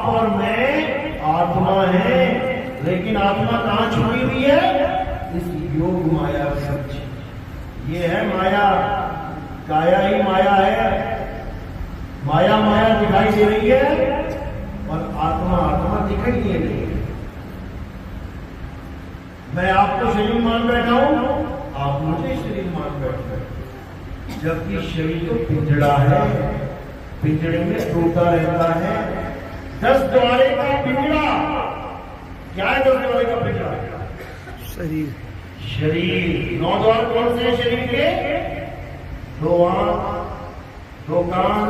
आप और मैं आत्मा है, लेकिन आत्मा कहाँ छुपी हुई है? इस योग माया सच। ये है माया, काया ही माया है। माया माया दिखाई दे रही है और आत्मा आत्मा दिखाई दे रही है। मैं आपको शरीर मान बैठा हूं, आप मुझे शरीर मान बैठे, जबकि शरीर तो पिंजड़ा है, पिंजड़े में टूटा रहता है। 10 द्वारे का पिंजड़ा। क्या है 10 द्वारे का पिंजड़ा? शरीर। शरीर। 9 द्वार कौन से हैं शरीर के? 2 आंख, 2 कान,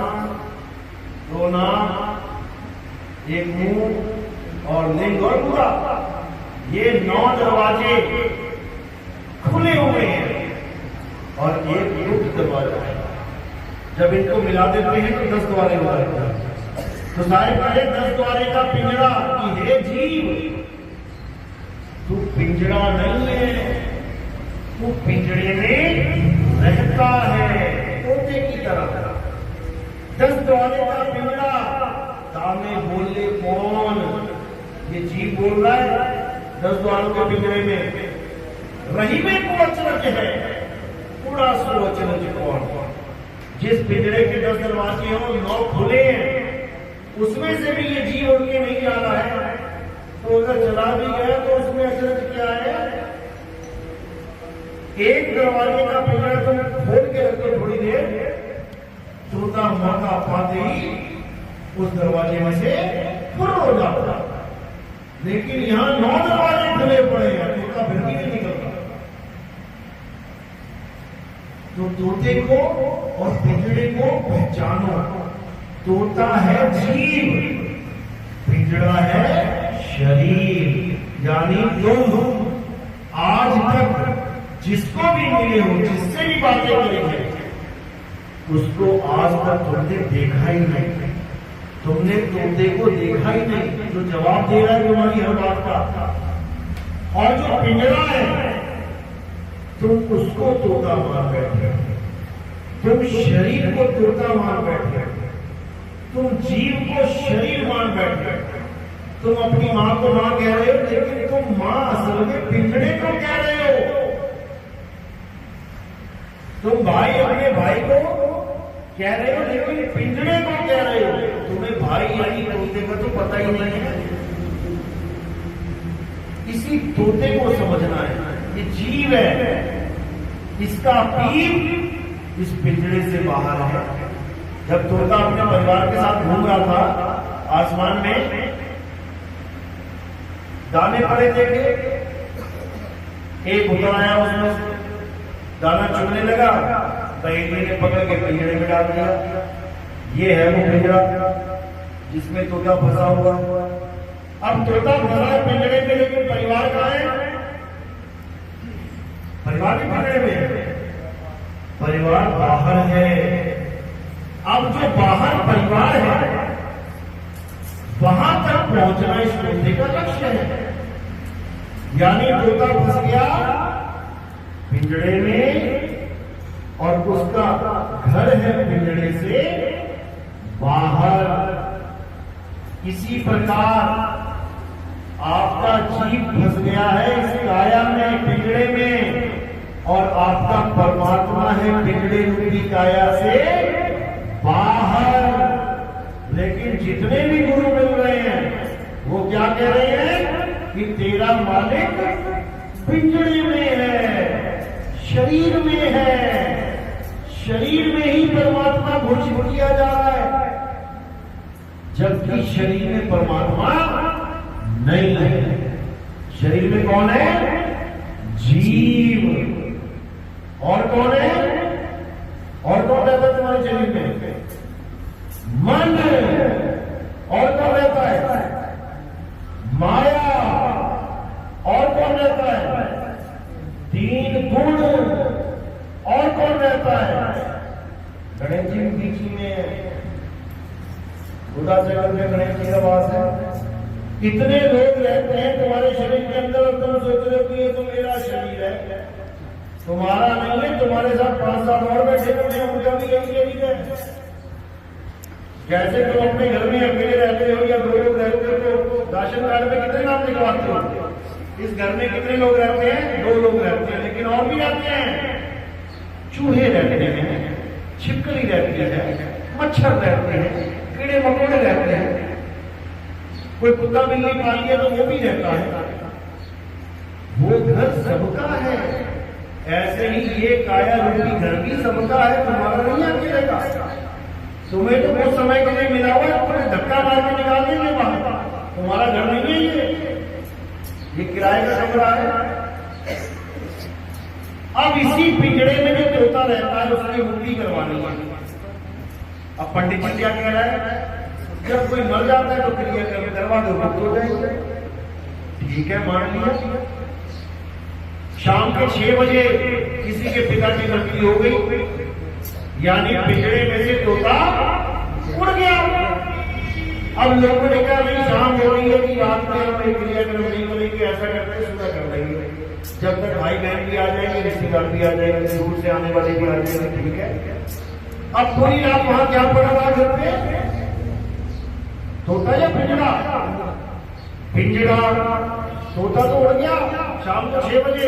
2 नाक, 1 मुंह और लिंग और पूरा। ये 9 दरवाजे खुले हुए हैं और एक युक्त दरवाजा है। जब इनको मिला देते हैं तो 10 द्वारे हो जाते हैं। तो सारे पहले 10 द्वारे का पिंजड़ा कि हे जीव, तू पिंजड़ा नहीं है, तू पिंजड़े में रहता है, तोते की तरह। 10 द्वारे का पिंजड़ा। ताने बोले कौन? ये जीव बोल रहा है 10 द्वारों के पिंजरे में। रही में कुवचन है, पूरा सुवचन कौन? जिस पिंजरे के 10 दरवाजे हो, 9 खुले हैं, उसमें से भी ये जीव उनके नहीं जा रहा है। तो अगर चला भी गया तो उसमें अचरज क्या है? एक दरवाजे का पिंजरा तुम खोल के रखो थोड़ी देर, तोता मौका पाते ही उस दरवाजे में से फुर हो जाता। लेकिन यहां 9 दरवाजे खुले पड़े हैं, तोता फिर भी नहीं निकलता। तो तोते को और पिंजड़े को पहचानो। तोता है जीव, पिंजड़ा है शरीर। यानी तुम आज तक जिसको भी मिले हो, जिससे भी बातें करी है, उसको आज तक तुमने देखा ही नहीं। तुमने तोते को देखा ही नहीं जो जवाब दे रहा है तुम्हारी हर बात का। और जो पिंजरा है, तुम उसको तोता मान बैठे, तुम शरीर को तोता मान बैठे, तुम जीव को शरीर मान बैठे। तुम अपनी मां को मां कह रहे हो, लेकिन तुम मां असल में पिंजड़े को कह रहे हो। तुम भाई अपने भाई को कह रहे हो, लेकिन पिंजड़े को कह रहे हो। तुम्हें भाई यानी तोते का तो पता ही नहीं है। इसी तोते को समझना है, ये जीव है, इसका पीर इस पिंजड़े से बाहर है। जब तोता अपने परिवार के साथ घूम रहा था आसमान में, दाने पड़े देखे, एक उतर आया, उसमें दाना चुगने लगा, बैठने ने पकड़ के पिंजड़े में डाल दिया। ये है वो पिंजरा जिसमें तोता फंसा हुआ। अब तोता फंसा है पिंजड़े में, लेकिन परिवार कहाँ है? परिवार के पिंजड़े में, परिवार बाहर है। अब जो बाहर परिवार है, वहां तक पहुंचना इस तोते का लक्ष्य है। यानी तोता फंस गया पिंजड़े में और उसका घर है पिंजड़े से बाहर। इसी प्रकार आपका जीव फंस गया है इस काया में, पिंजड़े में, और आपका परमात्मा है पिंजड़े रूपी काया से बाहर। लेकिन जितने भी गुरु मिल रहे हैं वो क्या कह रहे हैं कि तेरा मालिक पिंजड़े में है, शरीर में है, शरीर में ही परमात्मा घोषित किया जा रहा है, जबकि शरीर में परमात्मा नहीं है। शरीर में कौन है? जीव। और कौन है? और कौन रहता है तुम्हारे शरीर में? मन। और कौन रहता है? माया। और कौन रहता है? 3 गुण। और कौन रहता है? गणेश जी बीच में, खुदा जगत में गणेश जी का वास है। कितने लोग रहते हैं तुम्हारे शरीर के अंदर और तुम सोच रहे हो कि ये तो मेरा शरीर है। तुम्हारा नहीं है, तुम्हारे साथ 5-7 और बैठे हुए हैं, उनका भी यही शरीर है। जैसे तुम अपने घर में अकेले रहते हो या 2 लोग रहते हो तो राशन कार्ड में कितने नाम लिखवाते हो? इस घर में कितने लोग रहते हैं? 2 लोग रहते हैं, लेकिन और भी रहते हैं। चूहे रहते हैं, छिपकली रहती है, मच्छर रहते हैं, कीड़े मकोड़े रहते हैं, कोई कुत्ता बिल्ली पाल लिया तो वो भी रहता है। वो घर सबका है। ऐसे ही ये काया रूपी घर भी सबका है, तुम्हारा नहीं अकेले का। तुम्हें तो कुछ समय के लिए मिला हुआ है, तुम्हें धक्का मार के निकाल देंगे वहां, तुम्हारा घर नहीं है ये किराए का कमरा है। अब इसी पिंजड़े में जो तोता रहता है उसकी मुक्ति करवानी है। अब पंडित जी क्या कह रहा है? जब कोई मर जाता है तो क्रिया करवा दो, मुक्त हो जाएंगे। ठीक है, मान लिया। शाम के 6 बजे किसी के पिता की मृत्यु हो गई, यानी पिंजड़े में से तोता उड़ गया। अब लोगों ने कहा नहीं, शाम हो रही है कि रात में हम क्रियाक्रम नहीं करेंगे, ऐसा करते हैं सुबह कर देंगे, जब तक भाई बहन भी आ जाएंगे, रिश्तेदार भी आ जाएंगे, दूर से आने वाले भी आ जाएंगे। ठीक है। अब पूरी रात वहां क्या पड़ा हुआ घर पे? तोता या पिंजड़ा? पिंजड़ा। तोता तो उड़ गया शाम को 6 बजे,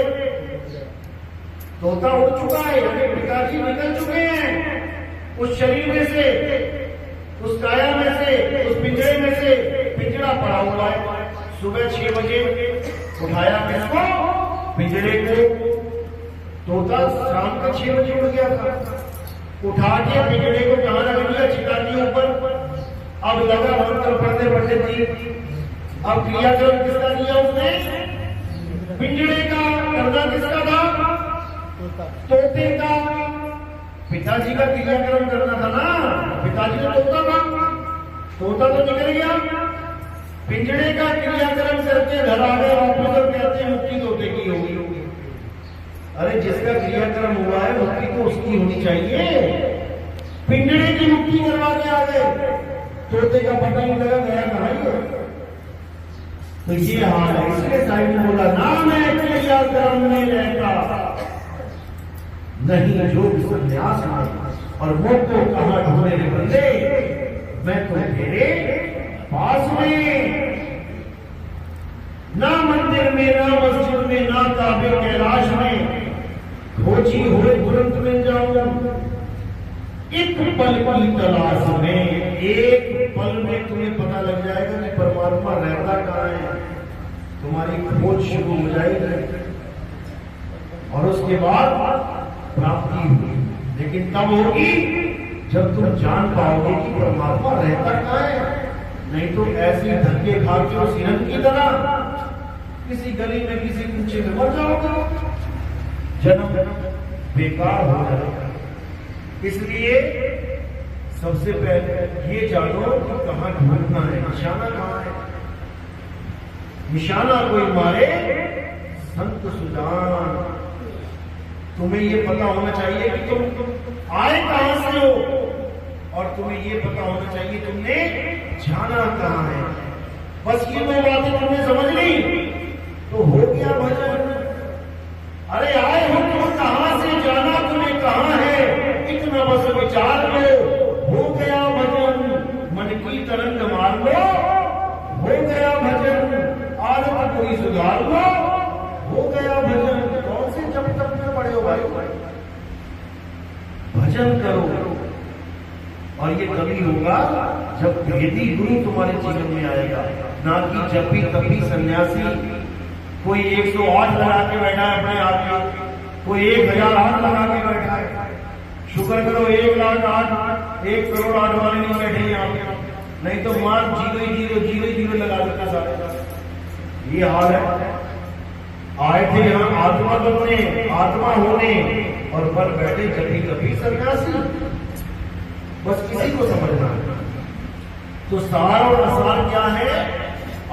तोता उड़ चुका है, यानी पिताजी निकल चुके हैं उस शरीर में से, उस काया में से, उस पिंजरे में से। पिंजरा पड़ा हुआ है। सुबह 6 बजे उठाया किसको? पिंजरे को। तोता शाम के 6 बजे उड़ गया था। उठा के पिंजरे को कहां लगा दिया? चिता के ऊपर। अब लगा मंत्र पढ़ने पंडित जी। अब क्रियाक्रम किसका दिया उसने? पिंजरे का। करना किसका था? तोते का। पिताजी का क्रियाक्रम करना था ना, पिताजी तो तोता था, तोता तो निकल गया। पिंजरे का क्रियाक्रम करके घर आ गए वापस और कहते हैं मुक्ति तोते की होगी। अरे जिसका क्रियाक्रम हुआ है मुक्ति तो उसकी होनी चाहिए। पिंजरे की मुक्ति करवा के आ गए, तोते का पता नहीं लगा गया कहां। तो ये हाल है। इसलिए साहिब ने बोला नाम है क्रियाक्रम में रहता नहीं जो संन्यास में, और वो तो कहां ढूंढे बंदे, मैं तो तेरे पास में। ना मंदिर में, ना मस्जिद में, ना काबे कैलाश में, खोजी हुए तुरंत मिल जाऊं। एक पल की तलाश में, एक पल में तुम्हें पता लग जाएगा कि परमात्मा रहता कहां है। तुम्हारी खोज शुरू हो जाएगी और उसके बाद प्राप्ति होगी। लेकिन तब होगी जब तुम जान पाओगे कि परमात्मा रहता कहां है। नहीं तो ऐसी धक्के खा के उस हिरन की तरह किसी गली में, किसी कूचे में मर जाओगे, जन्म बेकार हो जाएगा। इसलिए सबसे पहले ये जानो कि कहां ढूंढना है, निशाना कहां है। निशाना कोई मारे संत सुजान। तुम्हें ये पता होना चाहिए कि तुम आए कहां से हो, और तुम्हें ये पता होना चाहिए तुमने जाना कहां है। बस ये 2 बातें तुमने समझ ली तो हो गया भजन। अरे आए हो तुम कहां से, जाना तुम्हें कहां है, इतना बस विचार लो, हो गया भजन। मन की तरंग मार लो, हो गया भजन। आदत कोई सुधार लो, हो गया भजन। कौन से जब तक में पड़े हो भाई? भजन करो। और ये तभी होगा जब भेदी गुरु तुम्हारे जीवन में आएगा, ना कि जब भी तभी सन्यासी कोई 108 लगा के बैठा है अपने आप में, कोई 1008 लगा के बैठा है। शुक्र करो 1,08,000 1 करोड़ 8 वाले नहीं बैठे यहाँ पे, नहीं तो मार 0 लगा देता सारे। ये हाल है। आए थे यहाँ आत्मा बनने, आत्मा होने, और पर बैठे जभी कभी सन्यासी। बस किसी को समझना है। तो सार और असार क्या है?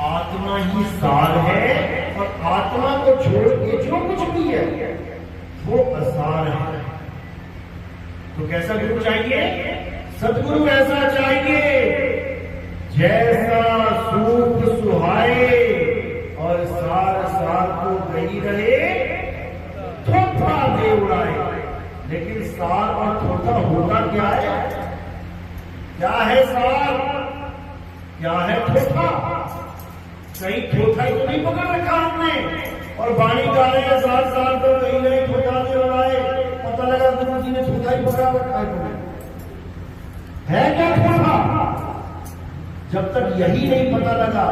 आत्मा ही सार है, और आत्मा को छोड़ के जो कुछ भी है वो असार है। तो कैसा गुरु चाहिए? सदगुरु ऐसा चाहिए जैसा सूख सुहाए और सार सार को गई रहे, थोथा दे उड़ाए। लेकिन सार और थोथा होता क्या है? क्या है सार? क्या है? थोथा। कहीं थोथा ही तो नहीं पकड़ रखा हमने, और बाणी गा रहे हैं 7 साल तो कहीं नहीं थोथा दे रहा है, पता लगा गुरु जी ने थोथा ही पकड़ा रखा है क्या थोथा? जब तक यही नहीं पता लगा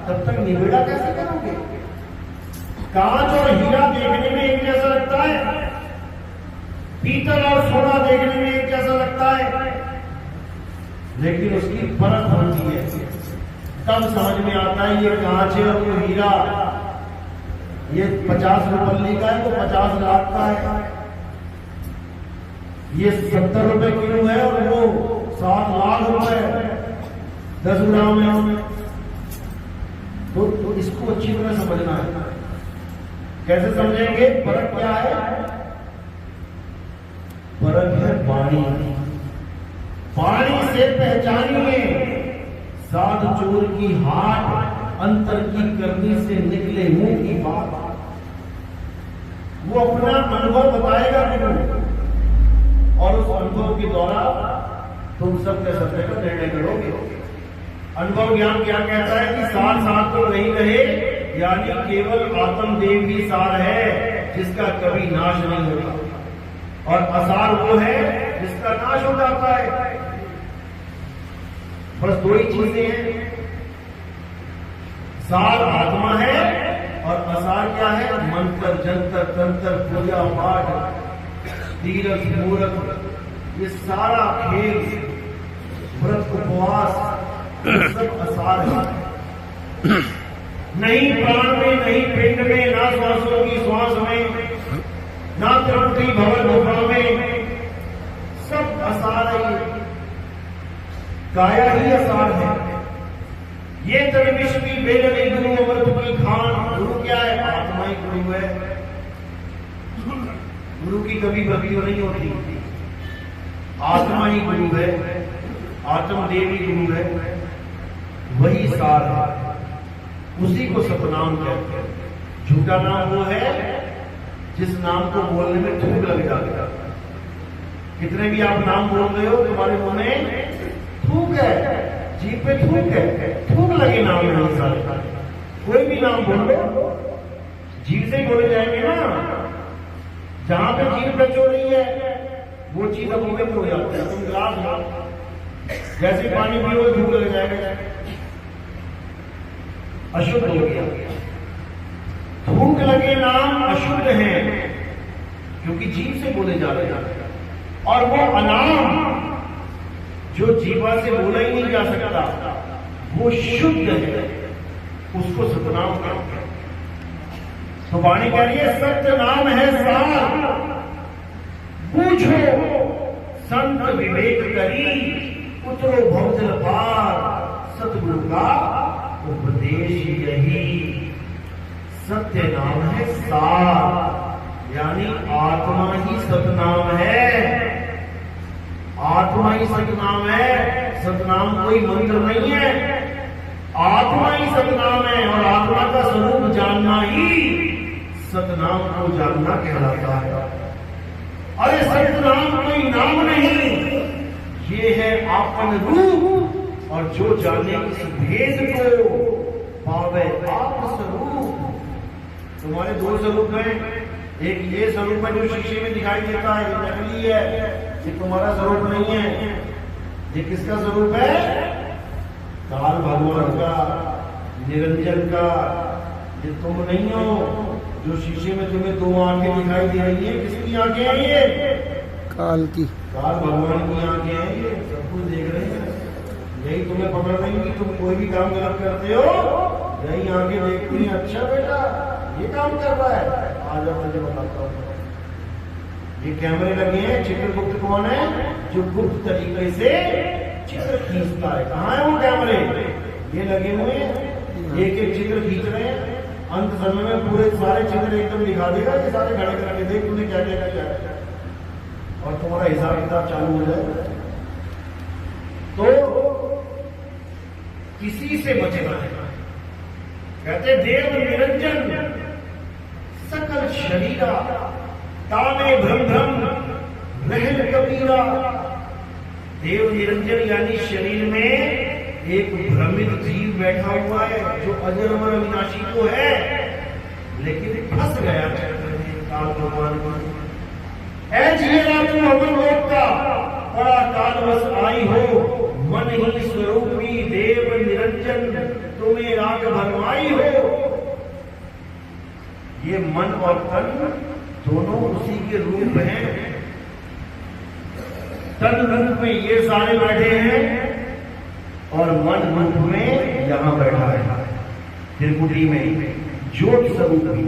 तब तक निबेड़ा कैसे करोगे? कांच और हीरा देखने में एक जैसा लगता है, पीतल और सोना देखने में एक जैसा लगता है, लेकिन उसकी परख होती है, तब समझ में आता है ये कांच है और वो हीरा, ये 50 रुपये का है वो 50 लाख का है, ये 70 रुपए किलो है और वो 7 लाख रुपए 10 ग्राम में। तो इसको अच्छी तरह समझना है। कैसे समझेंगे? फर्क क्या है? फर्क है वाणी। वाणी से पहचानिए साध चोर की हाट, अंतर की करनी से निकले मुंह की बात। वो अपना अनुभव बताएगा गुरु, और उस अनुभव के द्वारा तुम सब के सत्य का निर्णय करोगे। अनुभव ज्ञान क्या कहता है कि सार साथ तो नहीं रहे, यानी केवल आत्मदेव ही सार है जिसका कभी नाश नहीं होता, और असार वो है जिसका नाश हो जाता है। बस दो ही चीजें हैं, सार आत्मा है और असार क्या है? मंत्र, जंतर, तंत्र, पूजा पाठ, तीर्थ, मूर्ख, ये सारा खेल, व्रत, उपवास, सब असार है। नहीं प्राण में, नहीं पिंड में, ना श्वासों की श्वास में, ना त्रिपुटी भवन गुफा में, सब असार है। काया ही असार है। ये तर्विश्वी बेलनी गुरु अमृत की खान। गुरु क्या है? आत्मा ही गुरु है। गुरु की कभी बदली नहीं होती, आत्मा ही गुरु है, आत्मदेव ही गुरु है, वही सार है, उसी को सतनाम कहते हैं। झूठा नाम वो है जिस नाम को बोलने में थूक लग जाता है। कितने भी आप नाम बोल रहे हो, तुम्हारे मुंह में थूक है, जीभ पे थूक है, थूक लगे नाम में सारे। कोई भी नाम बोल लो, जीभ से ही बोले जाएंगे ना। जहां पे जीभ टच हो रही है वो चीज अपवित्र हो जाती है। तुम गिलास लो, जैसे पानी पियो थूक लग जाएगा, अशुद्ध हो गया। थूक लगे नाम अशुद्ध है, क्योंकि जीभ से बोले जा रहे हैं। और वो अनाम जो जीवा से बोला ही नहीं जा सकता, वो शुद्ध है, उसको सतनाम कहते हैं। तो वाणी कह रही है सत्य नाम है सार, पूछो संत विवेक करी, उतरो भवजल पार, सतगुरु का उपदेश यही। सत्य नाम है सार, यानी आत्मा ही सतनाम है, आत्मा ही सतनाम है। सतनाम कोई मंत्र नहीं है, आत्मा ही सतनाम है, और आत्मा का स्वरूप जानना ही सतनाम को जानना कहलाता है। अरे सतनाम कोई नाम नहीं, ये है आपन रूप, और जो जाने इस भेद को पावे आप स्वरूप। तुम्हारे दो स्वरूप हैं, एक ये स्वरूप है जो शीशे में दिखाई देता है, ये नकली है, ये तुम्हारा स्वरूप नहीं है। ये किसका स्वरूप है? काल भगवान का, निरंजन का। ये तुम नहीं हो जो शीशे में तुम्हें दो आंखें दिखाई दे रही है। किसकी आंखें हैं ये? काल की, काल भगवान की आंखें हैं। ये सब कुछ देख रहे हैं, यही तुम्हें पकड़ रही कि तुम कोई भी काम गलत करते हो, यही आंखें देखती हैं। अच्छा बेटा ये काम कर रहा है, आज अब मुझे बताता हूँ। ये कैमरे लगे हैं। चित्रगुप्त कौन है? जो गुप्त तरीके से चित्र खींचता है। कहाँ है वो कैमरे? ये लगे हुए हैं, एक एक चित्र खींच रहे हैं। अंत समय में पूरे सारे चित्र एकदम दिखा देगा कि सारे खड़े करके देख तूने क्या क्या किया, और तुम्हारा हिसाब किताब चालू हो जाएगा। तो किसी से बचना है। कहते देव निरंजन सकल शरीरा, तामे भ्रम भ्रम रहन कबीरा। देव निरंजन यानी शरीर में एक भ्रमित जीव बैठा हुआ है जो अजर अमर अविनाशी तो है, लेकिन फंस गया काल भगवान को। ऐ जिएरा तू अमर लोक का, बड़ा कालवश आई हो, मन ही स्वरूपी देव निरंजन, तुम्हें राग भरमाई हो। ये मन और तन दोनों उसी के रूप हैं। तन रूप में ये सारे बैठे हैं और मन रूप में यहां बैठा है त्रिपुटी में। ज्योत स्वरूप ही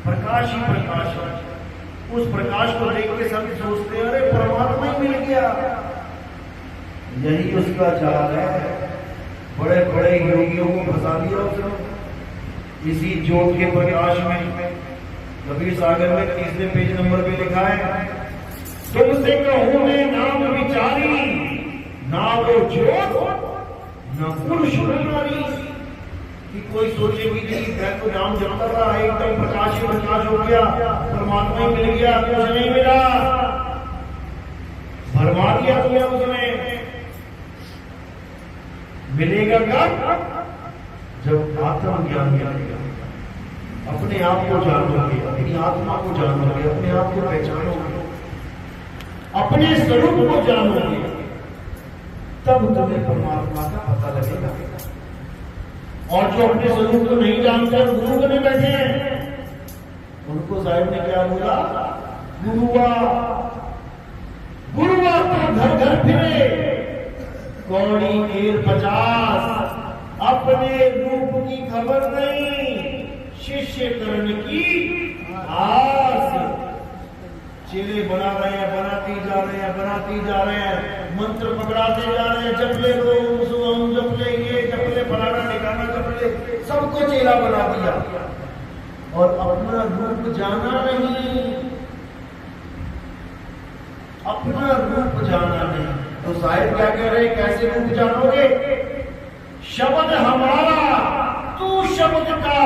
प्रकाश ही प्रकाश है। उस प्रकाश को देख के सब सोचते हैं अरे परमात्मा ही मिल गया। यही उसका चाल है। बड़े बड़े योगियों को फंसा दिया उसने इसी ज्योत के प्रकाश में। कबीर सागर में 30वें पेज नंबर पे लिखा है, तुमसे कहूं मैं नाम विचारी, ना वो ज्योत न पुरुष नारी। कि कोई सोचेगी कि मैं तो नाम जपता रहा, एकदम प्रकाश ही प्रकाश हो गया, परमात्मा ही मिल गया, कुछ नहीं मिला, भरमा दिया तुम्हें उसने। मिलेगा कब? जब आत्मज्ञान मिलेगा। अपने आप को जानोगे, अपनी आत्मा को जानोगे, अपने आप को पहचानोगे, अपने स्वरूप को जानोगे, तब तुम्हें परमात्मा का पता लगेगा। और जो अपने स्वरूप को नहीं जानते गुरु बने बैठे हैं, उनको साहिब ने क्या बोला? गुरुआ गुरुआ तो घर घर फिरे, कौड़ी केर 50, अपने रूप की खबर नहीं, शिष्य करण की आस। चेले बना रहे हैं, बनाती जा रहे हैं, बनाती जा रहे हैं, मंत्र पकड़ाते जा रहे हैं, जपले दो सुबह, जपले ये, जपले फलाना निकाला, जपले, सबको चेला बना दिया और अपना रूप जाना नहीं, अपना रूप जाना नहीं। तो साहिब क्या कह रहे हैं, कैसे रूप जानोगे? शब्द हमारा तू शब्द का,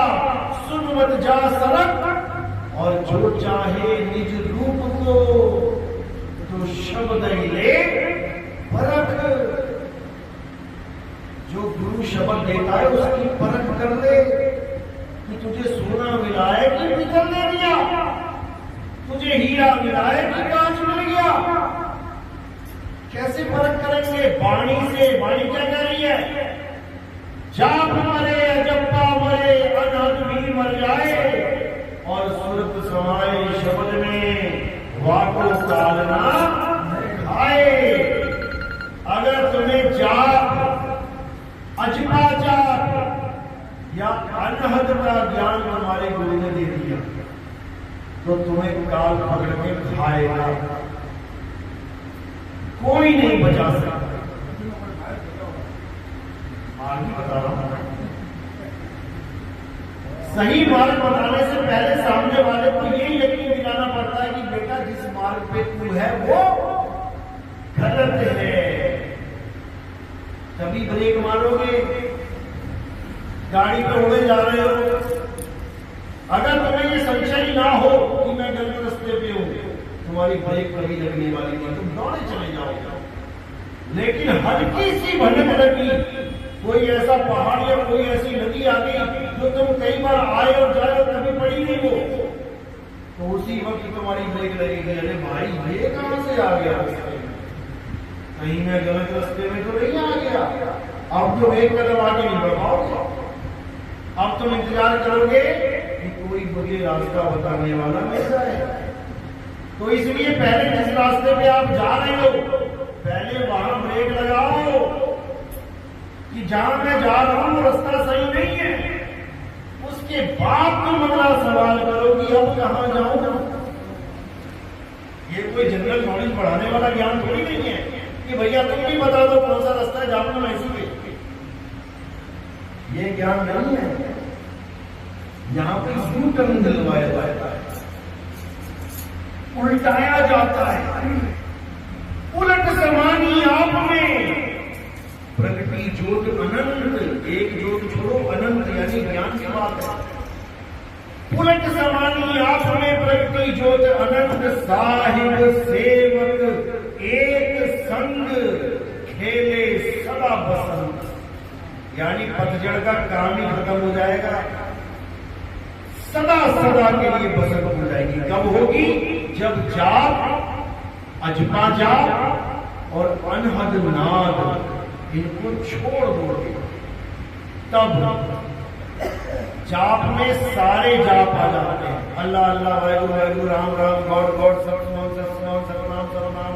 सुन मत जा सरक, और जो चाहे निज रूप को तो शब्द ही ले परख। जो गुरु शब्द देता है उसकी परख कर ले कि तुझे सोना मिला है कि पितल दे दिया, तुझे हीरा मिला है कि कांच मिल गया। कैसे परख करेंगे? वाणी से। वाणी क्या कह रही है? जाप मरे अजप्पा मरे, अनहद भी मर जाए, और सुरत समाए शब्द में वाको कालना खाए। अगर तुम्हें जाप, अजपा जाप या अनहद का ज्ञान हमारे गुरु ने दे दिया तो तुम्हें काल पकड़ के खाएगा, कोई नहीं बचा सकता। मार्ग बता रहा हूं। सही मार्ग बताने से पहले सामने वाले को ये यकीन दिलाना पड़ता है कि बेटा जिस मार्ग पे तू है वो गलत है। तभी ब्रेक मारोगे। गाड़ी पे उड़े जा रहे हो, अगर तुम्हें ये संशय ना हो कि मैं गलत रास्ते पे हूं, तुम्हारी ब्रेक कभी लगने वाली नहीं, तुम दौड़े चले जाओगे। लेकिन हल्की सी भनक लगी, कोई ऐसा पहाड़ या कोई ऐसी नदी आ गई जो तुम कई बार आए और जाए और कभी पड़ी नहीं हो, तो उसी वक्त तुम्हारी ब्रेक लगेगी। अरे भाई ये कहां से आ गया? कहीं मैं गलत रास्ते में तो नहीं आ गया। अब तो एक कदम आगे नहीं बढ़ पाओगे। अब तुम इंतजार करोगे कि कोई मुझे रास्ता बताने वाला मिल जाए। तो इसलिए पहले जिस रास्ते पे आप जा रहे हो, पहले वहां ब्रेक लगाओ कि जहां मैं जा रहा हूं रास्ता सही नहीं है। उसके बाद तुम अगला सवाल करो कि अब कहां जाऊं। ये कोई जनरल नॉलेज बढ़ाने वाला ज्ञान थोड़ी नहीं है कि भैया तुम भी बता दो कौन सा रास्ता है, जाऊंगा मैं इसी पे। ये ज्ञान नहीं है। यहां पे यू टर्न दिलवाया जाता है, उल्टाया जाता है। उलट समानी आप में प्रगति ज्योत अनंत, एक ज्योत छोड़ो अनंत यानी ज्ञान की बात है। उलट समानी आप में प्रगति ज्योत अनंत, साहिब सेवक एक संग खेले सदा बसंत। यानी पतझड़ का काम ही खत्म हो जाएगा, सदा सदा के लिए बसंत हो जाएगी। कब होगी? जब जाप, अजपा जाप और अनहद नाद इनको छोड़ दोगे, तब जाप में सारे जाप आ जाते हैं। अल्लाह अल्लाह, वाहिगुरु वाहिगुरु, राम राम, गॉड गॉड, सतनाम सतनाम, सतनाम सर्वनाम,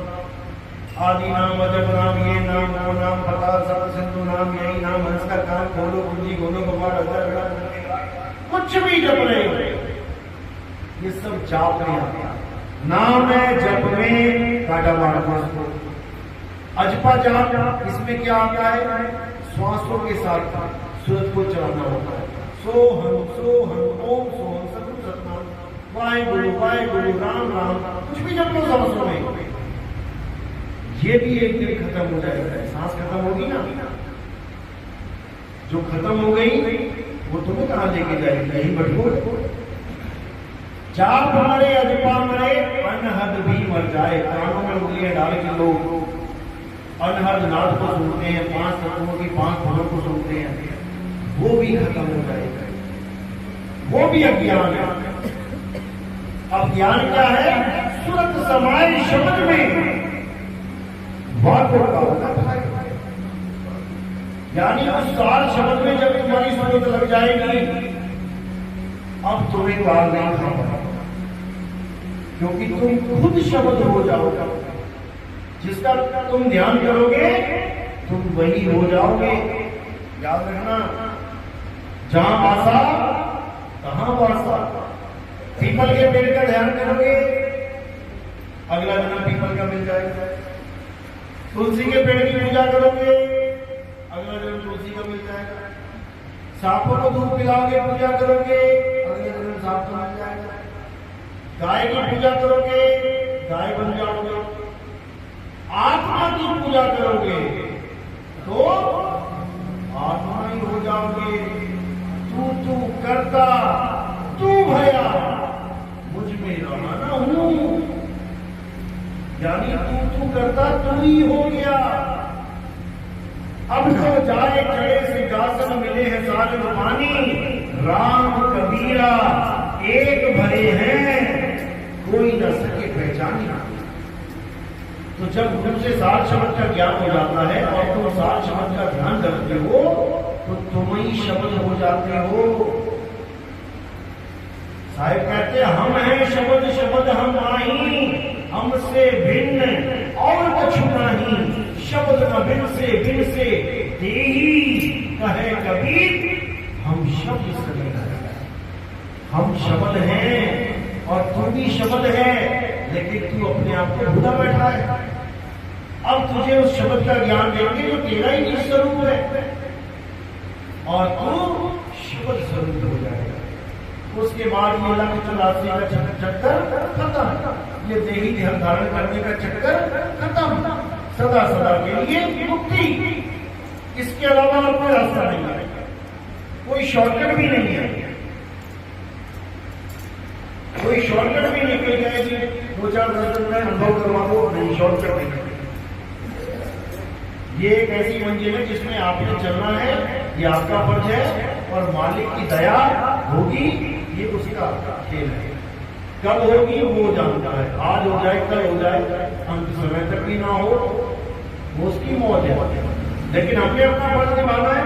आदि नाम, अजब नाम, ये नाम, वो नाम, पताल सत सिंधु नाम, यही नाम, हंस का कान खोलो, कुंजी खोलो, भगवान अजर कुछ भी जप रहे हो, ये सब जाप में आता है। नाम है, जप में काटा मारना। अजपा जाप, इसमें क्या आता है? श्वासों के साथ सूरज को चलाना होता है। सोहम सोहम, ओम सोहम, सतनाम सतनाम, वाहिगुरु वाहिगुरु, राम राम, कुछ भी जप लो सांसों में। ये भी एक दिन खत्म हो जाएगा। सांस खत्म होगी ना, जो खत्म हो गई वो तुम्हें कहां लेके जाएगी? यही बटको। जाप मरे, अजपा मरे, अनहद भी मर जाए। कानों में उंगलियां डाल के लोग अनहद नाद को सुनते हैं, 5 तत्वों की 5 फलों को सुनते हैं, वो भी खत्म हो जाएगा। वो भी अज्ञान है। अब ज्ञान क्या है? सुरत समाये शब्द में बातों का होता है। यानी उस सार शब्द में जब तुम्हारी सूरत लग जाएगी, अब तुम्हें बाल नहीं खाना, क्योंकि तुम खुद शब्द हो जाओगे। जिसका तुम ध्यान करोगे तुम वही हो जाओगे। याद रखना, जहां आशा तहां वासा। पीपल के पेड़ का ध्यान करोगे, अगला जन्म पीपल का मिल जाएगा। तुलसी के पेड़ की पूजा करोगे, अगला जन्म तुलसी का मिल जाएगा। सांपों को दूध पिलाओगे, पूजा करोगे, अगला जन्म सांप का मिल जाएगा। गाय की पूजा करोगे, गाय बन जाओगे। आत्मा की पूजा करोगे तो आत्मा ही हो जाओगे। तू करता, तू भया, मुझ में रहा ना हूं। यानी तू करता, तू ही हो गया। अब तो जाए चढ़े सिंहासन, मिले हैं सारे रूहानी। राम कबीरा एक भरे हैं, कोई न सके पहचानी। तो जब तुमसे सात शब्द का ज्ञान हो जाता है और तुम सात शब्द का ध्यान करते हो तो तुम ही शब्द हो जाते हो। साहिब कहते हैं, हम हैं शब्द, शब्द हम आही, हमसे भिन्न और कुछ नहीं। शब्द न बिन से देही, कहे कबीर हम शब्द से नहीं। हम शब्द हैं और तू भी शब्द है, लेकिन तू अपने आप को भूला बैठा है। अब तुझे उस शब्द का ज्ञान देंगे जो तेरा ही निज स्वरूप है, और तू शब्द स्वरूप हो जाएगा। उसके बाद ये लक्ष्य 84 का चक्कर खत्म। ये देही ध्यान धारण करने का चक्कर खत्म। सदा सदा के लिए मुक्ति। इसके अलावा और कोई रास्ता नहीं है, कोई शॉर्टकट भी नहीं है। कोई शॉर्टकट भी नहीं। कोई कहे कि 2-4 दर्शन में अनुभव करवा दो, नहीं, शॉर्टकट नहीं। ये एक ऐसी मंजिल है जिसमें आपने चलना है, ये आपका फर्ज है, और मालिक की दया होगी, ये उसका खेल है। कब होगी वो जानता है। आज हो जाए, कल हो जाए, अंत समय तक भी ना हो, वो उसकी मौज है। लेकिन हमें अपना फर्ज निभाना है।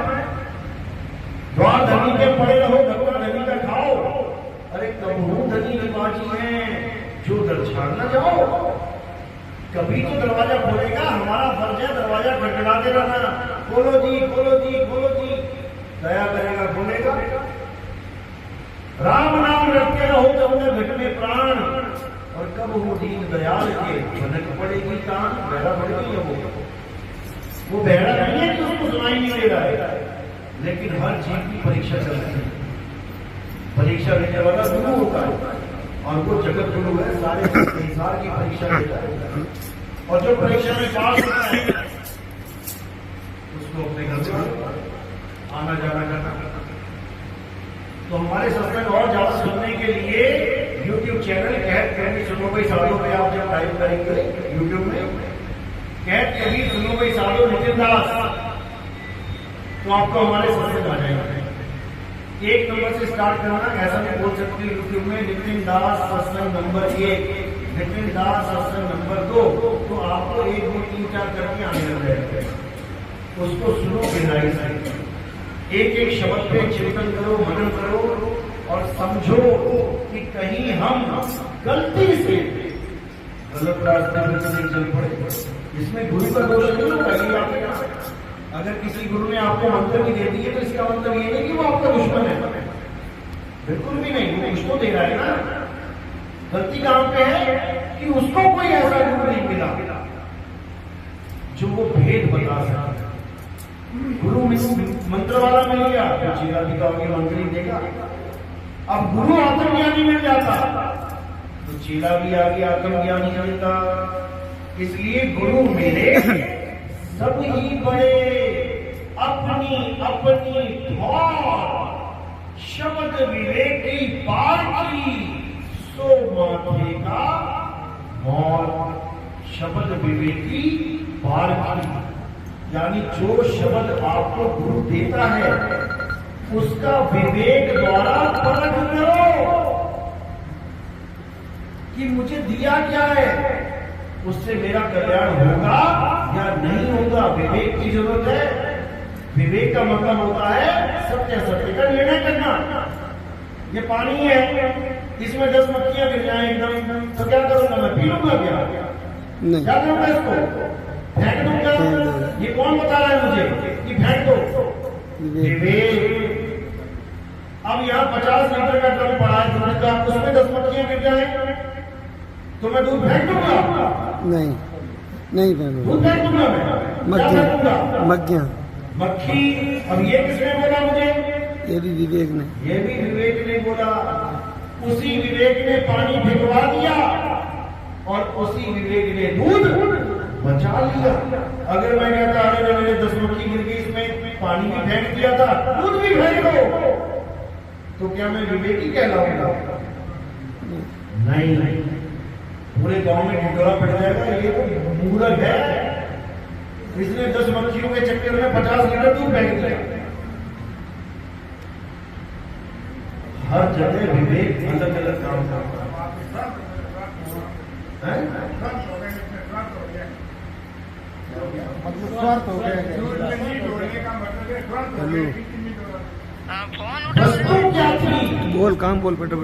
द्वार धनी के पड़े रहो, धक्का धनी का खाओ। अरे कब हूं धनी निवाजी है, जो दर्शान न जाओ। कभी तो दरवाजा खोलेगा, हमारा फर्ज है दरवाजा खटखटाते रहना। खोलो जी, खोलो जी, खोलो जी। दया करेगा, खोलेगा। राम नाम रखते रहो जब न घट में प्राण, और कब हो दीन दयाल के भनक पड़ेगी कान। बहरा पड़ गई है वो बहरा नहीं है कि उसको सुनाई नहीं दे रहा है, लेकिन हर चीज की परीक्षा चलती है। परीक्षा लेने वाला गुरु होता है, और वो जगत गुरु है, सारे संसार की परीक्षा लेता है। और जो परीक्षा में पास होता है उसको अपने घर से आना जाना करना। तो हमारे सत्संग और ज्यादा सुनने के लिए YouTube चैनल कहत कबीर सुनो भाई साधो पे आप जब टाइप करेंगे YouTube में कहत कबीर सुनो भाई साधो नितिन दास, तो आपको हमारे सत्संग आ जाएंगे। 1 नंबर से स्टार्ट करना, ऐसा नहीं बोल सकते यूट्यूब में नितिन दास सत्संग नंबर 1, नितिन दास सत्संग नंबर 2, तो आपको 1 2 3 4 करके आने लग जाएगा। उसको सुनो गहराई से, एक एक शब्द पे चिंतन करो, मनन करो और समझो कि कहीं हम गलती से गलत रास्ते में नहीं चल पड़े। इसमें गुरु का दोष नहीं होगा। अगर किसी गुरु ने आपको मंत्र भी दे दिए तो इसका मतलब ये नहीं कि वो आपका दुश्मन है, बिल्कुल भी नहीं। वो कुछ तो दे रहा है ना। गलती कहां पे है कि उसको कोई ऐसा गुरु नहीं मिला जो वो भेद बता सके। गुरु मंत्र वाला मिल गया तो चेला भी का मंत्र ही देगा। अब गुरु आत्मज्ञानी मिल जाता तो चेला भी आगे आत्मज्ञानी मिलता। इसलिए गुरु मेरे सब ही बड़े, अपनी अपनी शब्द विवेकी पार की, सो माथे का मौत। शब्द विवेकी पार की यानी जो शब्द आपको गुरु देता है उसका विवेक द्वारा परख करो कि मुझे दिया क्या है, उससे मेरा कल्याण होगा या नहीं होगा। विवेक की जरूरत है। विवेक का मतलब होता है सत्य सत्य का निर्णय करना। ये पानी है, इसमें 10 मक्खियां गिर जाए एकदम, तो क्या करूंगा मैं? पी लूंगा क्या? क्या करूंगा इसको? फेंक दूंगा? ये कौन बता रहा है मुझे कि फेंक दो? विवेक। अब यहाँ 50 लीटर का ड्रम पड़ा है दूध का, उसमें 10 मक्खियां गिर जाए तो मैं दूध फेंक दूंगा? नहीं, नहीं फेंक दूध फेंक दूंगा मैं? मक्खियां। मक्खी। अब ये किसने बोला मुझे? ये भी विवेक ने। ये भी विवेक ने बोला। उसी विवेक ने पानी भिगवा दिया और उसी विवेक ने दूध बचा लिया। अगर मैं कहता अरे मेरे 10 मक्खी गिर गई, इसमें पानी भी फेंक दिया था, दूध भी फेंक दो, तो क्या मैं विवेकी कहलाऊंगा? नहीं। पूरे गांव में ढिंडोरा पड़ जाएगा, ये तो मूर्ख है, इसने 10 मक्खियों के चक्कर में 50 लीटर दूध फेंक दिया। हर जगह विवेक अलग अलग काम करता है। वस्तु क्या थी? बोल, काम बोल बेटा।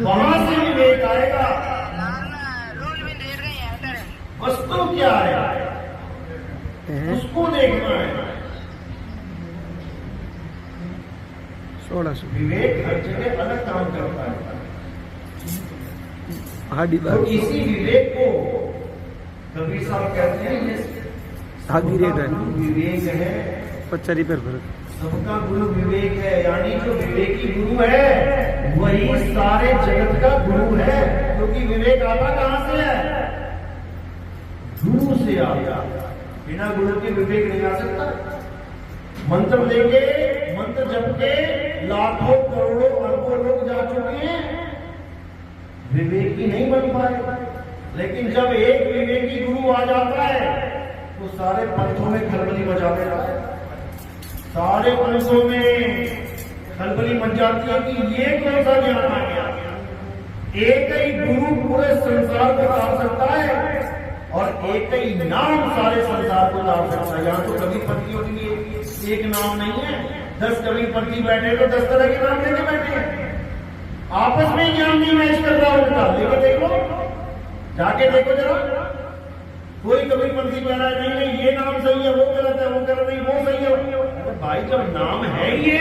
वहां से विवेक आएगा। वस्तु क्या है उसको देखना है। 1600 विवेक हर जगह अलग काम करता है। तो इसी विवेक को कबीर साहब कहते हैं विवेक है, 50 रुपये फर्क। सबका गुरु विवेक है, यानी जो विवेकी गुरु है वही सारे जगत का गुरु है। क्योंकि विवेक आता कहां से है? गुरु से आया। बिना गुरु के विवेक नहीं आ सकता। मंत्र लेके, मंत्र जप के लाखों करोड़ों अरबों लोग जा चुके हैं, विवेकी नहीं बन पाए। लेकिन जब एक विवेकी गुरु आ जाता है तो सारे पंथों में खलबली मचा देता है। सारे पंथों में खलबली मच जाती है कि ये कौन सा ज्ञान आ गया। एक ही गुरु पूरे संसार को तार सकता है और एक ही नाम सारे संसार को तार सकता है। यहाँ तो कभी पतियों के लिए एक नाम नहीं है, 10 कभी पति बैठे तो 10 तरह के नाम लेके बैठे हैं। आपस में ज्ञान नहीं मैच कर रहा उनका। लेके देखो, जाके देखो जरा। कोई कभी पंथी कह रहा है नहीं नहीं ये नाम सही है, वो गलत है, वो गलत नहीं, वो सही है। अरे भाई जब नाम है ये,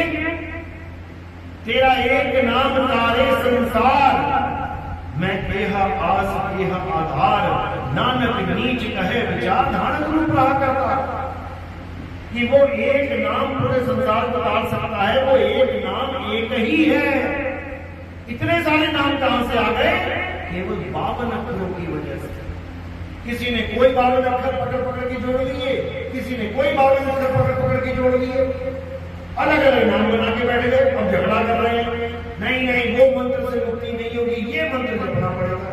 तेरा एक नाम तारे संसार, मैं केहा आस केहा आधार, नानक नीच कहे विचार, नानक रूप रहा करता कि वो एक नाम पूरे संसार को तार सकता है। वो एक नाम एक ही है। इतने सारे नाम कहां से आ गए? केवल 52 अक्षरों की वजह से। किसी ने कोई 52 अक्षर पकड़ पकड़ के जोड़ लिए, किसी ने कोई 52 अक्षर पकड़ पकड़ के जोड़ लिए, अलग अलग नाम बना के बैठ गए। अब झगड़ा कर रहे हैं, नहीं नहीं वो मंत्र से मुक्ति नहीं होगी, ये मंत्र जपना पड़ेगा।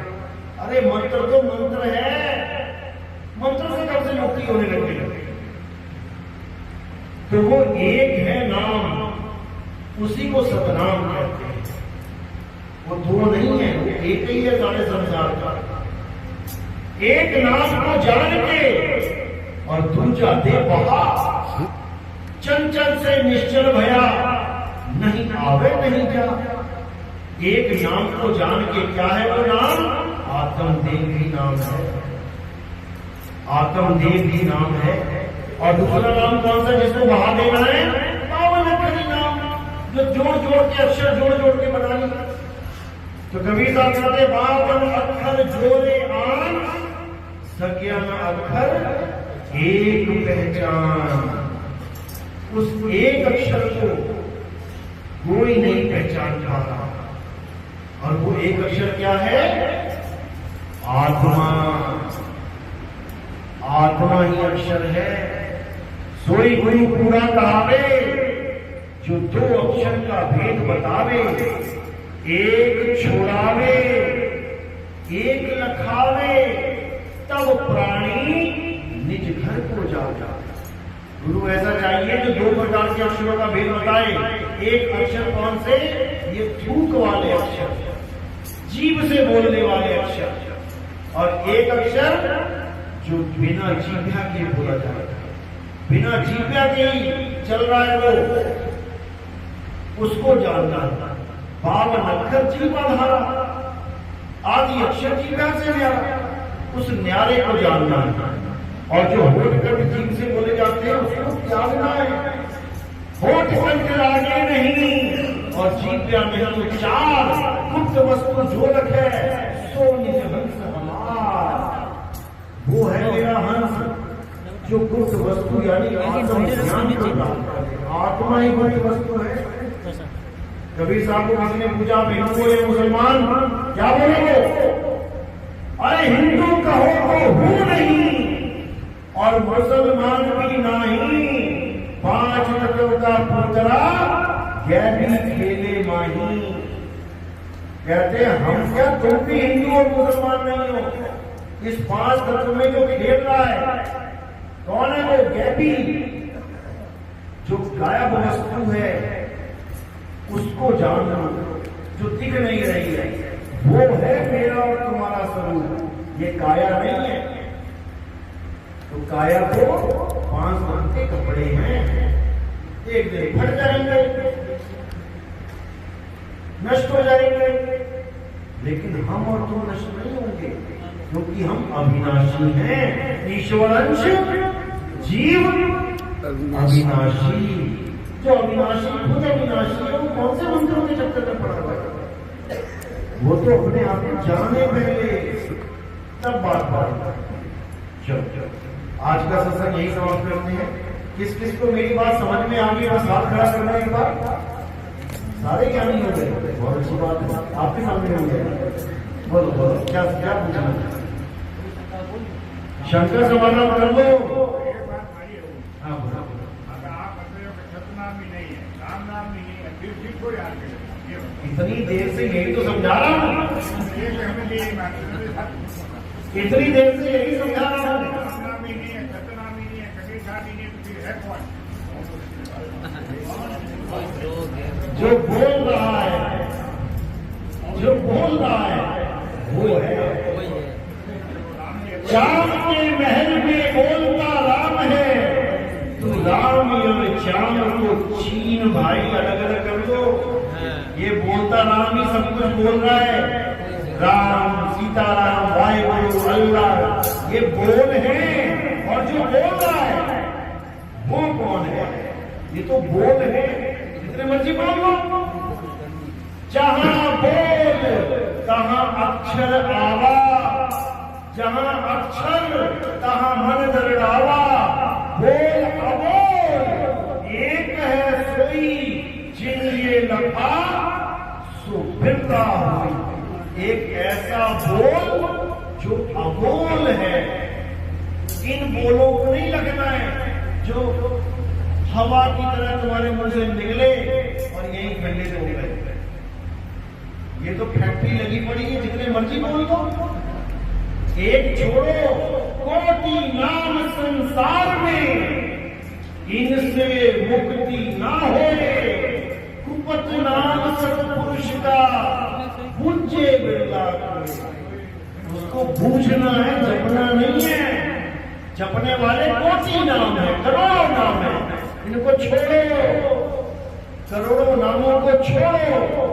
अरे मंत्र तो मंत्र है, मंत्र से कब से मुक्ति होने लगी? तो वो एक है नाम, उसी को सतनाम कहते हैं। वो दो नहीं है, वो एक ही है सारे संसार का। एक नाम को जान के और दूजा दे बहा, चंचल से निश्चल भया, नहीं आवे नहीं जा। एक नाम को जान के, क्या है वो नाम? आत्मदेव ही नाम है, आत्मदेव ही नाम है। और दूसरा नाम कौन सा जिसको बहा देना है? पावन अक्षरी नाम, जो जोड़ जोड़ के अक्षर जोड़ जोड़ के बना लिया। तो कबीर साहब कहते बावन अक्षर जोड़े आन, सकिया न अक्षर एक पहचान। उस एक अक्षर को कोई नहीं पहचान पाता, और वो एक अक्षर क्या है? आत्मा। आत्मा ही अक्षर है। सोई गुरु पूरा कहावे, जो दो अक्षर का भेद बतावे। एक छोड़ावे एक लखावे, तब प्राणी निज घर को जाता। गुरु ऐसा चाहिए जो दो प्रकार के अक्षरों का भेद बताए। एक अक्षर कौन से? ये थूक वाले अक्षर, जीभ से बोलने वाले अक्षर, और एक अक्षर जो बिना जीभ्या के बोला जाता है, बिना जीभ्या के ही चल रहा है वो, उसको जानना है। बावन अक्षर जीवाधारा, आदि अक्षर जीभ्या से न्यारा, उस न्यारे को जानना है। और जो होठ कंठ जीभ से बोले जाते हैं उसको त्यागना है। होठ कंठ आगे नहीं और जीभ्या में तो चार गुप्त वस्तु जो रखे, सो निज हंस हमार। वो है मेरा हंस, जो गुप्त वस्तु यानी आत्मा ही गुप्त वस्तु है। कबीर साहब को किसी ने पूछा, हिंदू या मुसलमान, क्या बोलोगे? अरे हिंदू कहो तो हूं नहीं, और मुसलमान भी नहीं। पांच तत्व का पुतरा गैबी खेले माही। कहते हम क्या, तुम भी हिंदू और मुसलमान नहीं हो। इस पांच तत्व में जो खेल रहा है कौन है? वो गैबी, जो गायब वस्तु है उसको जानना, जो दिख नहीं रही है, वो है मेरा और तुम्हारा स्वरूप, ये काया नहीं है। तो काया को पांच रंग के कपड़े हैं, एक दिन फट जाएंगे, नष्ट हो जाएंगे, लेकिन हम और तुम नष्ट नहीं होंगे, क्योंकि हम अविनाशी हैं। ईश्वर अंश जीव अविनाशी। जो अविनाशी खुद अविनाशी है, वो कौन से मंदिरों के चक्कर में पड़ा हुआ है? वो तो अपने आप को जाने पहले, तब बात। चलो आज का सत्संग यही समाप्त करते हैं। किस किस को मेरी बात समझ में आ गई? बस हाथ खड़ा करना एक बार। सारे क्या नहीं हो गए? बहुत अच्छी बात है, आपके सामने हो गया। बोलो बोलो, क्या क्या पूछना? शंकर समाधान कर लो। हाँ बोलो। इतनी देर से यही तो समझा रहा हूँ, इतनी देर से यही समझा रहा हूँ। जो बोल रहा है, जो बोल रहा है वो है। चांद के महल में बोलता राम है, तो राम और चांद को छीन भाई, अलग अलग कर दो। ये बोलता राम ही सब कुछ बोल रहा है। राम, सीताराम, वाहिगुरु, अल्लाह, ये बोल है। और जो बोल रहा है वो कौन है? ये तो बोल है, जितने मर्जी बोल लो। जहां बोल तहां अक्षर आवा, जहां अक्षर तहां मन दरड़ावा। बोल अबोल एक है सोई, जिन ये लखा सो फिरता हुई। एक ऐसा बोल जो अबोल है। इन बोलों को नहीं लगना है जो हवा की तरह तुम्हारे मुंह से निकले और यही खंडित हो गए। ये तो फैक्ट्री लगी पड़ी है, जितने मर्जी बोल दो। एक छोड़ो, कोटि नाम संसार में, इनसे मुक्ति ना हो, कुपत नाम सतपुरुष का पूज्य बिरला कोई। उसको पूछना है, जपना नहीं है। जपने वाले कोटि नाम है, करोड़ों नाम है, इनको छोड़ो, करोड़ों नामों को छोड़ो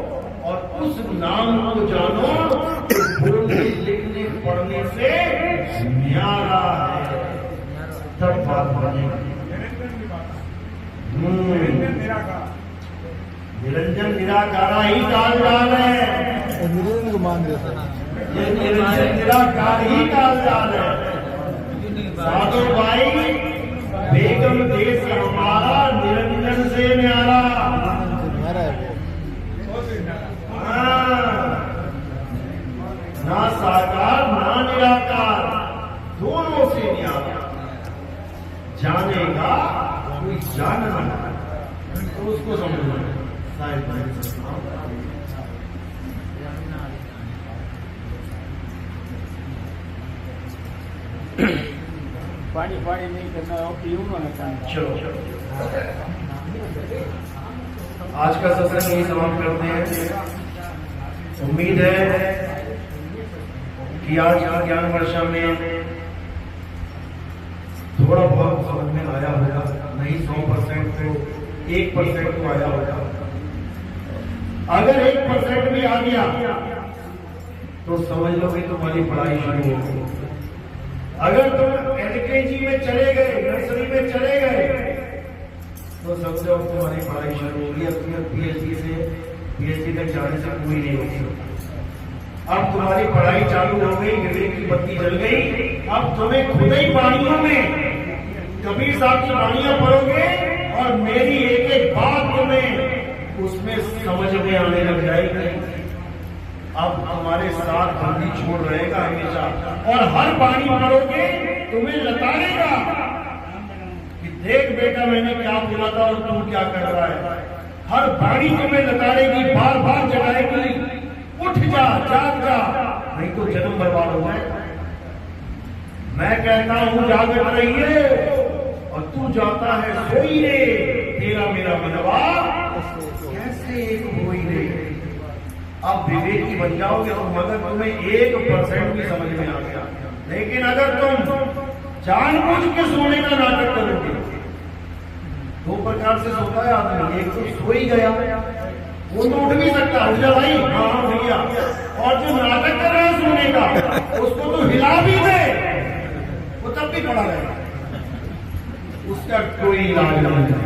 और उस नाम को जानो। बोलने लिखने पढ़ने से न्यारा है, तब बात बनेगी। निरंजन निराकारा ही काल जाल है, निरंजन को मान देता है। ये निरंजन निराकार ही काल जाल है। साधो भाई, बेगम देश हमारा निरंजन से न्यारा। ना साकार ना निराकार, दोनों से न्यारा। जानेगा कोई जानना, तो उसको समझना पानी नहीं करना, चलो आज का सत्संग यही समाप्त करते हैं। उम्मीद है कि आज का ज्ञान वर्षा में थोड़ा बहुत समझ में आया होगा, नहीं 100% तो 1% तो आया होगा। अगर 1% भी आ गया तो समझ लो कि तुम्हारी पढ़ाई शुरू हो गई। अगर तुम LKG में चले गए, नर्सरी में चले गए, तो समझो तुम्हारी पढ़ाई शुरू होगी। अब तुम्हें PhD तक जाने से कोई नहीं होगी। अब तुम्हारी पढ़ाई चालू हो गई, विवेक की बत्ती जल गई। अब तुम्हें खुद ही वाणियों में कबीर साहब की वाणियां पढ़ोगे और मेरी एक एक बात तुम्हें उसमें समझ में आने लग जाएगी। अब तुम्हारे साथ बंदी छोड़ रहेगा हमेशा, और हर वाणी पढ़ोगे तुम्हें लताड़ेगा कि देख बेटा मैंने क्या बोला था और तू क्या कर रहा है। हर वाणी तुम्हें लताड़ेगी, बार बार जगाएगी, उठ जा, जाग जा, नहीं तो जन्म बर्बाद हो जाएगा। मैं कहता हूं जागृत रहिए और तू जाता है सोई रे, तेरा मेरा मनवा कैसे एक होई रे। अब विवेकी बन जाओगे तुम, अगर तुम्हें 1% भी समझ में आ गया। लेकिन अगर तुम जानबूझ के सोने का नाटक करोगे, दो प्रकार से सोता है आदमी। एक तो सो ही गया, वो तो उठ भी सकता है, उठा भाई हाँ भैया। और जो नाटक कर रहा है सोने का, उसको तो हिला भी दे, वो तब भी पड़ा रहेगा, उसका कोई इलाज नहीं है।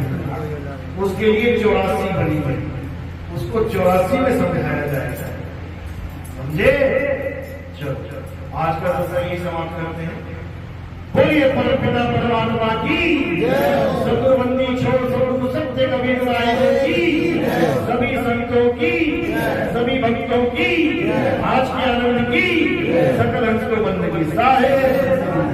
उसके लिए 84 बनी है, उसको 84 में समझाया जाएगा, समझे। चलो आज का सत्संग ही समाप्त करते हैं। बोलिए परमपिता परमात्मा की, सतुर्बंदी छोड़ सतगुरु सत्य कबीर साहिब की, सभी संतों की, सभी भक्तों की, आज के आनंद की, सकल हंस को बंदगी साहिब।